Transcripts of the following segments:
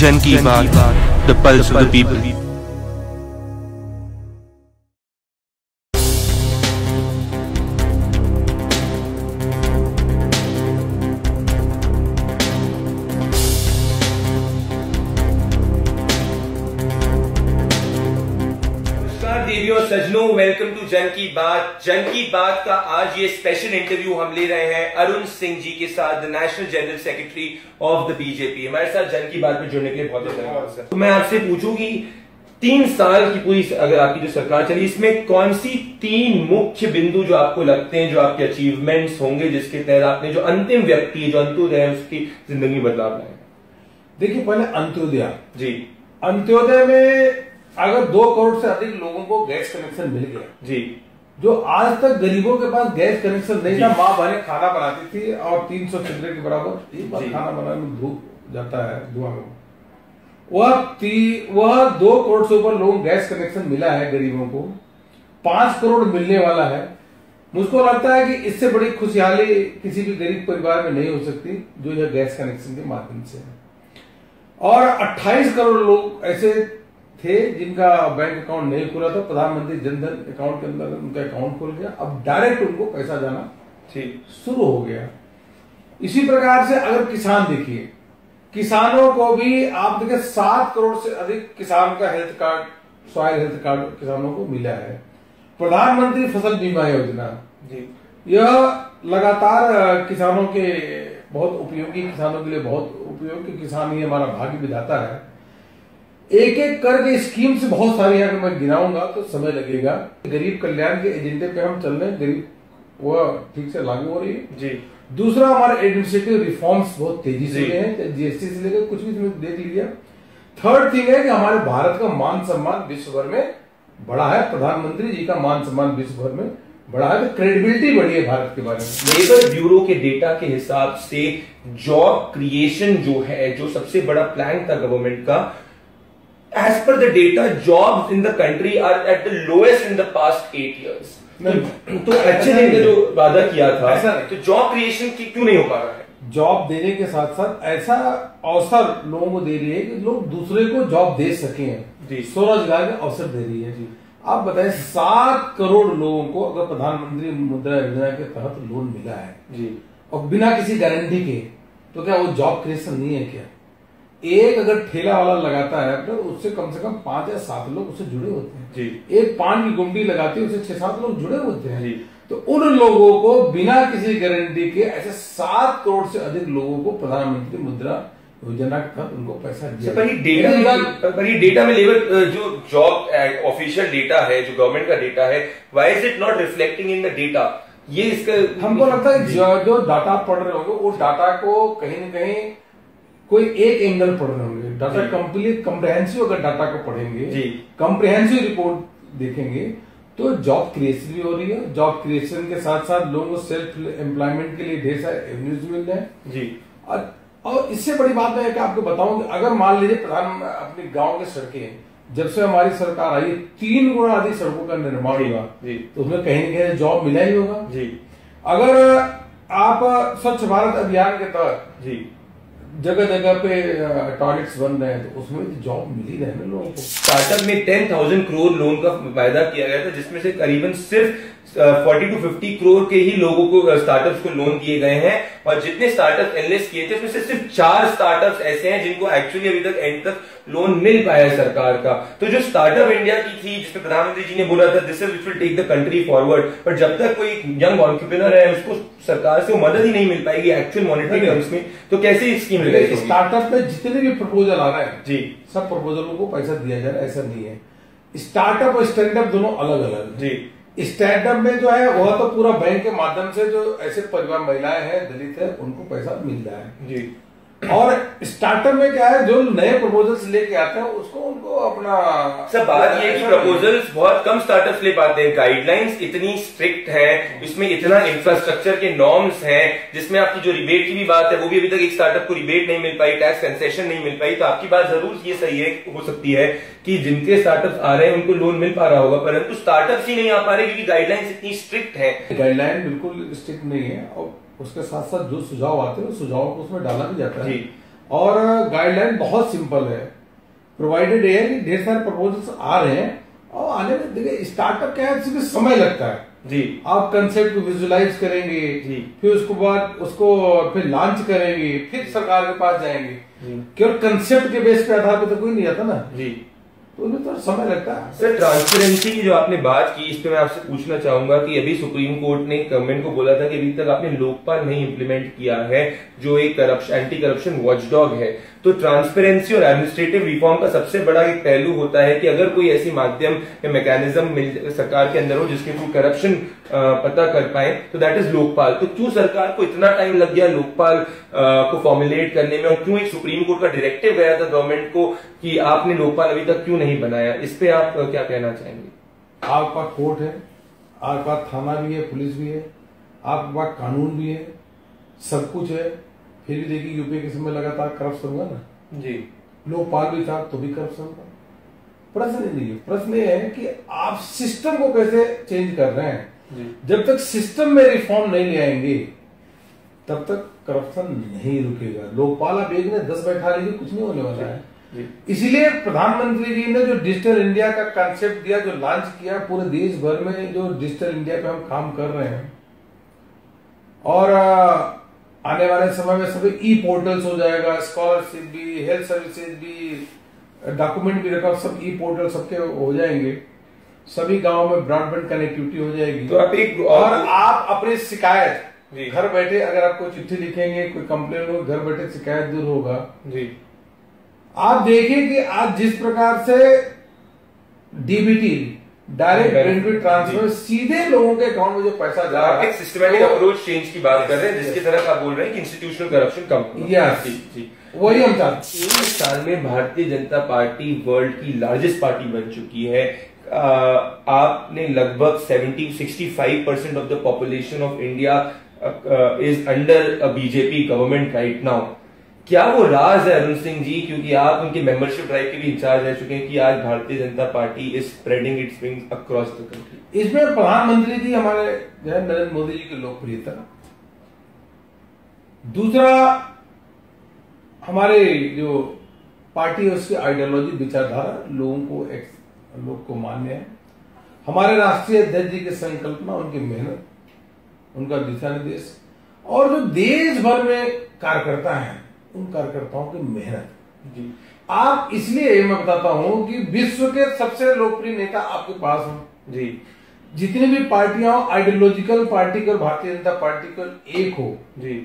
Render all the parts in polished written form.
जन की बात, the pulse of the people. सज्जनों, वेलकम टू जन की बात। जन की बात का आज ये स्पेशल इंटरव्यू हम ले रहे हैं अरुण सिंह जी के साथ, the national general secretary of the BJP. हमारे साथ जन की बात में जुड़ने के लिए बहुत धन्यवाद सर। तो मैं आपसे पूछूं कि 3 साल की पूरी अगर आपकी जो सरकार चली, इसमें कौन सी 3 मुख्य बिंदु जो आपको लगते हैं, जो आपके अचीवमेंट्स होंगे, जिसके तहत आपने जो अंतिम व्यक्ति है, जो अंत्योदय है, उसकी जिंदगी में बदलाव लाए? देखिए, पहले अंत्योदय जी, अंत्योदय में अगर 2 करोड़ से अधिक लोगों को गैस कनेक्शन मिल गया जी, जो आज तक गरीबों के पास गैस कनेक्शन नहीं था, माँ बहनें खाना बनाती थी और 300 चूल्हे के बराबर एक बार खाना बनाने में धूप जाता है धुआं में, वह 2 करोड़ से ऊपर लोगों को गैस कनेक्शन मिला है। गरीबों को 5 करोड़ मिलने वाला है। मुझको लगता है कि इससे बड़ी खुशहाली किसी भी गरीब परिवार में नहीं हो सकती जो यह गैस कनेक्शन के माध्यम से है। और 28 करोड़ लोग ऐसे थे जिनका बैंक अकाउंट नहीं खुला था, प्रधानमंत्री जनधन अकाउंट के अंदर उनका अकाउंट खुल गया, अब डायरेक्ट उनको पैसा जाना शुरू हो गया। इसी प्रकार से अगर किसान देखिए, किसानों को भी आप देखिए 7 करोड़ से अधिक किसान का health card, soil health card किसानों को मिला है। प्रधानमंत्री फसल बीमा योजना यह लगातार किसानों के बहुत उपयोगी, किसानों के लिए बहुत उपयोगी, किसान ही हमारा भाग्य विधाता है। एक एक करके स्कीम से बहुत सारी अगर मैं गिनाऊंगा तो समय लगेगा। गरीब कल्याण के एजेंडे पे हम चल रहे हैं, गरीब वह ठीक से लागू हो रही है जी। दूसरा, हमारे एडमिनिस्ट्रेटिव रिफॉर्म्स बहुत तेजी से हुए हैं, जीएसटी से लेकर कुछ भी देख लीजिए। थर्ड थिंग है कि हमारे भारत का मान सम्मान विश्व भर में बढ़ा है, प्रधानमंत्री जी का मान सम्मान विश्व भर में बढ़ा है, तो क्रेडिबिलिटी बढ़ी है भारत के बारे में। लेबर ब्यूरो के डेटा के हिसाब से जॉब क्रिएशन जो है, जो सबसे बड़ा प्लान था गवर्नमेंट का, as per the data, jobs in the country are at the lowest in the past 8 years. तो अच्छे दिन का जो वादा किया था, ऐसा तो जॉब क्रिएशन की क्यों नहीं हो पा रहा है? जॉब देने के साथ साथ ऐसा अवसर लोगों को दे रही है कि लोग दूसरे को जॉब दे सके, स्वरोजगार के अवसर दे रही है जी। आप बताएं, 7 करोड़ लोगों को अगर प्रधानमंत्री मुद्रा योजना के तहत लोन मिला है जी, और बिना किसी गारंटी के, तो क्या वो जॉब क्रिएशन नहीं है क्या? एक अगर ठेला वाला लगाता है तो उससे कम से कम 5 या 7 लोग उससे जुड़े होते हैं जी। एक पान की गुमटी लगाती है, उससे 6-7 लोग जुड़े होते हैं जी। तो उन लोगों को बिना किसी गारंटी के ऐसे 7 करोड़ से अधिक लोगों को प्रधानमंत्री मुद्रा योजना के तहत उनको पैसा दिया। पर ये डेटा में लेबर जो जॉब ऑफिशियल डेटा है, जो गवर्नमेंट का डेटा है, why is it not reflecting in the data? ये इसका हमको लगता है जो डाटा पढ़ रहे होंगे उस डाटा को कहीं न कहीं कोई एक एंगल पढ़ रहे होंगे। डाटा कंप्लीट कम्प्रिहेंसिव अगर डाटा को पढ़ेंगे, कम्प्रिहेंसिव रिपोर्ट देखेंगे, तो जॉब क्रिएशन भी हो रही है। जॉब क्रिएशन के साथ साथ लोगों को सेल्फ एम्प्लॉयमेंट के लिए ढेर सारे एवेन्यूज मिल रहे हैं जी। और इससे बड़ी बात है कि आपको बताऊं कि अगर मान लीजिए अपने गांव की सड़कें, जब से हमारी सरकार आई 3 गुना अधिक सड़कों का निर्माण हुआ, तो उसमें कहीं न कहीं जॉब मिला ही होगा जी। अगर आप स्वच्छ भारत अभियान के तहत जी जगह जगह पे टॉयलेट्स बन रहे हैं, तो उसमें भी जॉब मिल ही रहे हैं लोगों को। स्टार्टअप में 10,000 करोड़ लोन का वायदा किया गया था, जिसमें से करीबन सिर्फ 40 to 50 करोड़ के ही लोगों को, स्टार्टअप्स को लोन दिए गए हैं। और जितने स्टार्टअप एनालिस्ट किए थे उसमें से सिर्फ 4 स्टार्टअप्स ऐसे हैं जिनको एक्चुअली अभी तक एंड तक लोन मिल पाया है सरकार का। तो जो स्टार्टअप इंडिया की थी, जिसमें प्रधानमंत्री जी ने बोला था this is which will take the country forward, पर जब तक कोई यंग एंटरप्रेन्योर है उसको सरकार से मदद ही नहीं मिल पाएगी एक्चुअल मॉनेटरी टर्म्स में, तो कैसे स्कीम मिलेगी? स्टार्टअप में जितने भी प्रपोजल आ रहे हैं जी, सब प्रपोजलों को पैसा दिया जा रहा है, ऐसा नहीं है। स्टार्टअप और स्टैंडअप दोनों अलग अलग जी। स्टार्टअप में जो है वह तो पूरा बैंक के माध्यम से जो ऐसे परिवार, महिलाएं हैं, दलित है, उनको पैसा मिल रहा है जी। और स्टार्टअप में क्या है, जो नए प्रपोजल्स लेके आते हैं उसको उनको अपना सब बात ये कि प्रपोजल्स बहुत कम स्टार्टअप्स ले पाते हैं। गाइडलाइंस इतनी स्ट्रिक्ट है, इसमें इतना इंफ्रास्ट्रक्चर के नॉर्म्स हैं, जिसमें आपकी जो रिबेट की भी बात है वो भी अभी तक एक स्टार्टअप को रिबेट नहीं मिल पाई, टैक्स कंसेशन नहीं मिल पाई। तो आपकी बात जरूर ये सही है, हो सकती है कि जिनके स्टार्टअप्स आ रहे हैं उनको लोन मिल पा रहा होगा, परंतु स्टार्टअप्स ही नहीं आ पा रहे क्योंकि गाइडलाइंस इतनी स्ट्रिक्ट है। गाइडलाइन बिल्कुल स्ट्रिक्ट नहीं है, और उसके साथ साथ जो सुझाव आते हैं सुझावों को उसमें डाला भी जाता है। और गाइडलाइन बहुत सिंपल है, प्रोवाइडेड है कि ढेर सारे प्रपोजल्स आ रहे हैं और आने में देखिए स्टार्टअप क्या है, इसमें समय लगता है जी। आप कंसेप्ट को विजुलाइज करेंगे जी, फिर उसको बाद उसको फिर लॉन्च करेंगे, फिर सरकार के पास जाएंगे। केवल कंसेप्ट के बेस पे आधार पे तो कोई नहीं आता ना जी, तो उन्हें तो समय लगता है। सर ट्रांसपेरेंसी की जो आपने बात की, इस पे मैं आपसे पूछना चाहूंगा कि अभी सुप्रीम कोर्ट ने गवर्नमेंट को बोला था कि अभी तक आपने लोकपाल नहीं इंप्लीमेंट किया है, जो एक एंटी करप्शन वॉचडॉग है। तो ट्रांसपेरेंसी और एडमिनिस्ट्रेटिव रिफॉर्म का सबसे बड़ा एक पहलू होता है कि अगर कोई ऐसी माध्यम या मैकेनिज्म सरकार के अंदर हो जिसके थ्रू करप्शन पता कर पाए, तो दैट इज लोकपाल। तो क्यों सरकार को इतना टाइम लग गया लोकपाल को फॉर्मुलेट करने में, और क्यों एक सुप्रीम कोर्ट का डायरेक्टिव गया था गवर्नमेंट को कि आपने लोकपाल अभी तक क्यों नहीं बनाया? इस पे आप क्या कहना चाहेंगे? आपके पास कोर्ट है, आपके पास थाना भी है, पुलिस भी है, आपके पास कानून भी है, सब कुछ है, फिर भी देखिए यूपीए के समय लगातार करप्शन हुआ ना जी। लोकपाल भी था तो भी करप्शन हुआ। प्रश्न नहीं है, प्रश्न ये है कि आप सिस्टम को कैसे चेंज कर रहे हैं जी। जब तक सिस्टम में रिफॉर्म नहीं ले आएंगे तब तक करप्शन नहीं रुकेगा। लोकपाल आप एक ने 10 बैठा लीजिए, कुछ नहीं होने वाला है। इसीलिए प्रधानमंत्री जी ने जो डिजिटल इंडिया का कंसेप्ट दिया, जो लॉन्च किया, पूरे देश भर में जो डिजिटल इंडिया पे हम काम कर रहे हैं, और आने वाले समय में सभी ई पोर्टल्स हो जाएगा, स्कॉलरशिप भी, हेल्थ सर्विसेज भी, डॉक्यूमेंट भी रखा, सब ई पोर्टल सबके हो जाएंगे, सभी गांवों में ब्रॉडबैंड कनेक्टिविटी हो जाएगी। तो आप एक और आप अपनी शिकायत घर बैठे, अगर आपको चिट्ठी लिखेंगे, कोई कंप्लेन हो, घर बैठे शिकायत दूर होगा जी। आप देखिए कि आज जिस प्रकार से डीबीटी डायरेक्ट बेनिफिट ट्रांसफर सीधे लोगों के अकाउंट में जो पैसा जा रहा है, एक सिस्टमैटिक अप्रोच चेंज की बात कर रहे हैं, जिसकी तरह आप बोल रहे हैं कि इंस्टीट्यूशनल करप्शन कम। यस जी, वही हम चाहते हैं। 1 साल में भारतीय जनता पार्टी वर्ल्ड की लार्जेस्ट पार्टी बन चुकी है। आपने लगभग 65% of the population of India is under BJP government right now. क्या वो राज है अरुण सिंह जी, क्योंकि आप उनके मेंबरशिप ड्राइव के भी इंचार्ज रह चुके हैं, कि आज Bharatiya Janata party is spreading its wings across the country? इसमें प्रधानमंत्री जी हमारे नरेंद्र मोदी जी की लोकप्रियता, दूसरा हमारे जो पार्टी है उसकी आइडियोलॉजी, विचारधारा लोग को मान्य है, हमारे राष्ट्रीय अध्यक्ष जी की संकल्पना, उनकी मेहनत, उनका दिशा निर्देश, और जो देश भर में कार्यकर्ता हैं उन कार्यकर्ताओं की मेहनत जी। आप इसलिए मैं बताता हूं कि विश्व के सबसे लोकप्रिय नेता आपके पास हो जी। जितनी भी पार्टियां आइडियोलॉजिकल पार्टी और भारतीय जनता पार्टी को एक हो जी,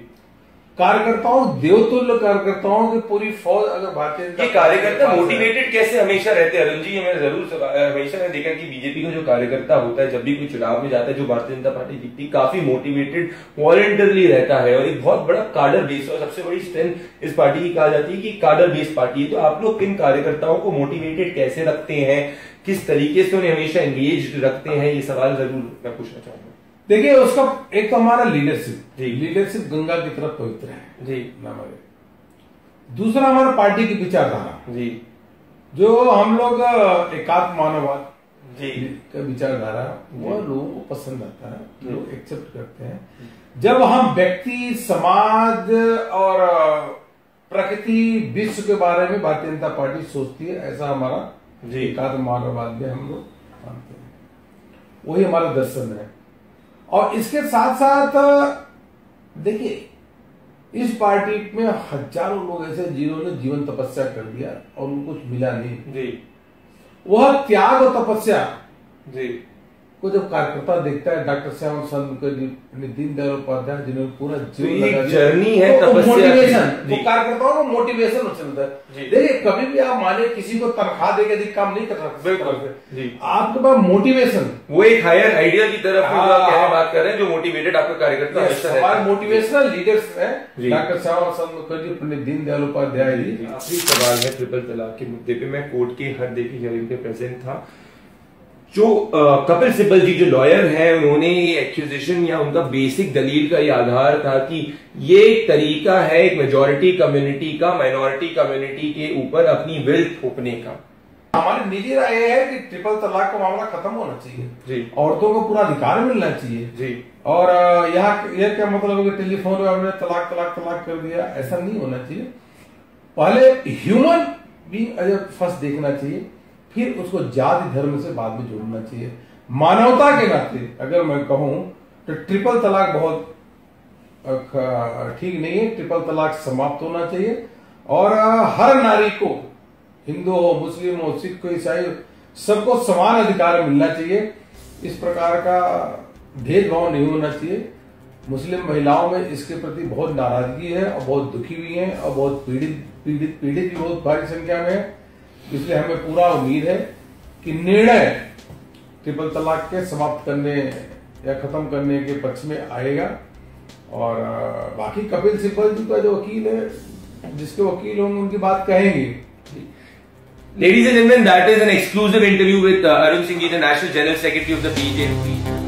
कार्यकर्ताओं, देवतुल्य कार्यकर्ताओं की पूरी फौज अगर भारतीय जनता, ये कार्यकर्ता मोटिवेटेड कैसे हमेशा रहते हैं अरुण जी? मैं जरूर हमेशा मैंने देखा कि बीजेपी का जो कार्यकर्ता होता है, जब भी कोई चुनाव में जाता है, जो भारतीय जनता पार्टी जीतती, काफी मोटिवेटेड वॉलंटियरली रहता है, और एक बहुत बड़ा कार्डर बेस, और सबसे बड़ी स्ट्रेंथ इस पार्टी की कहा जाती है कि कार्डर बेस पार्टी है। तो आप लोग इन कार्यकर्ताओं को मोटिवेटेड कैसे रखते हैं, किस तरीके से उन्हें हमेशा एंगेज रखते हैं? ये सवाल जरूर मैं पूछना चाहूंगा। देखिए उसका एक तो हमारा लीडरशिप गंगा की तरफ पवित्र है जी, दूसरा हमारा पार्टी की विचारधारा जी, जो हम लोग एकात्म मानववाद जी का विचारधारा, वो लोगों को पसंद आता है, लोग एक्सेप्ट करते हैं। जब हम व्यक्ति, समाज और प्रकृति, विश्व के बारे में भारतीय जनता पार्टी सोचती है, ऐसा हमारा जी एकात्म मानववाद में हम लोग मानते हैं, वही हमारा दर्शन है। और इसके साथ साथ देखिए इस पार्टी में हजारों लोग ऐसे जिन्होंने जीवन तपस्या कर दिया और उनको कुछ मिला नहीं जी, वह त्याग और तपस्या जी को जब कार्यकर्ता देखता है, डॉक्टर श्यामा प्रसाद मुखर्जी, दीनदयाल उपाध्याय, जिन्होंने पूरा जीवन जर्नी है, मोटिवेशन, वो कार्यकर्ताओं को मोटिवेशन मिलता है। देखिए कभी भी आप माने किसी को तनख्वाह देकर अधिक काम नहीं कर सकते, बिल्कुल आपके पास मोटिवेशन, वो एक हायर आइडिया की तरफ बात कर रहे हैं, जो मोटिवेटेड आपका कार्यकर्ता हमारे मोटिवेशनल लीडर्स है डॉक्टर श्यामा प्रसाद मुखर्जी, पंडित दीनदयाल उपाध्याय जी। आखिरी सवाल है ट्रिपल तलाक के मुद्दे पे। मैं कोर्ट के हर डे की हियरिंग पे प्रेजेंट था। जो कपिल सिब्बल जी जो लॉयर हैं, उन्होंने ये एक्यूजेशन या उनका बेसिक दलील का ये आधार था कि ये एक तरीका है एक मेजॉरिटी कम्युनिटी का माइनॉरिटी कम्युनिटी के ऊपर अपनी विल थोपने का। हमारी निजी राय है कि ट्रिपल तलाक का मामला खत्म होना चाहिए जी, औरतों को पूरा अधिकार मिलना चाहिए जी। और यहाँ यह क्या मतलब है कि टेलीफोन में हमने तलाक तलाक तलाक कर दिया, ऐसा नहीं होना चाहिए। पहले ह्यूमन बीइंग एज फर्स्ट देखना चाहिए, फिर उसको जाति धर्म से बाद में जोड़ना चाहिए। मानवता के नाते अगर मैं कहूं तो ट्रिपल तलाक बहुत ठीक नहीं है, ट्रिपल तलाक समाप्त होना चाहिए और हर नारी को, हिंदू हो, मुस्लिम हो, सिख हो, ईसाई हो, सबको समान अधिकार मिलना चाहिए। इस प्रकार का भेदभाव नहीं होना चाहिए। मुस्लिम महिलाओं में इसके प्रति बहुत नाराजगी है और बहुत दुखी भी हैं और बहुत पीड़ित भी बहुत भारी संख्या में है। इसलिए हमें पूरा उम्मीद है कि निर्णय ट्रिपल तलाक के समाप्त करने या खत्म करने के पक्ष में आएगा। और बाकी कपिल सिब्बल जी का जो वकील है, जिसके वकील होंगे उनकी बात कहेंगे। Ladies and gentlemen, that is an exclusive interview with Arun Singh, the National General Secretary of the BJP.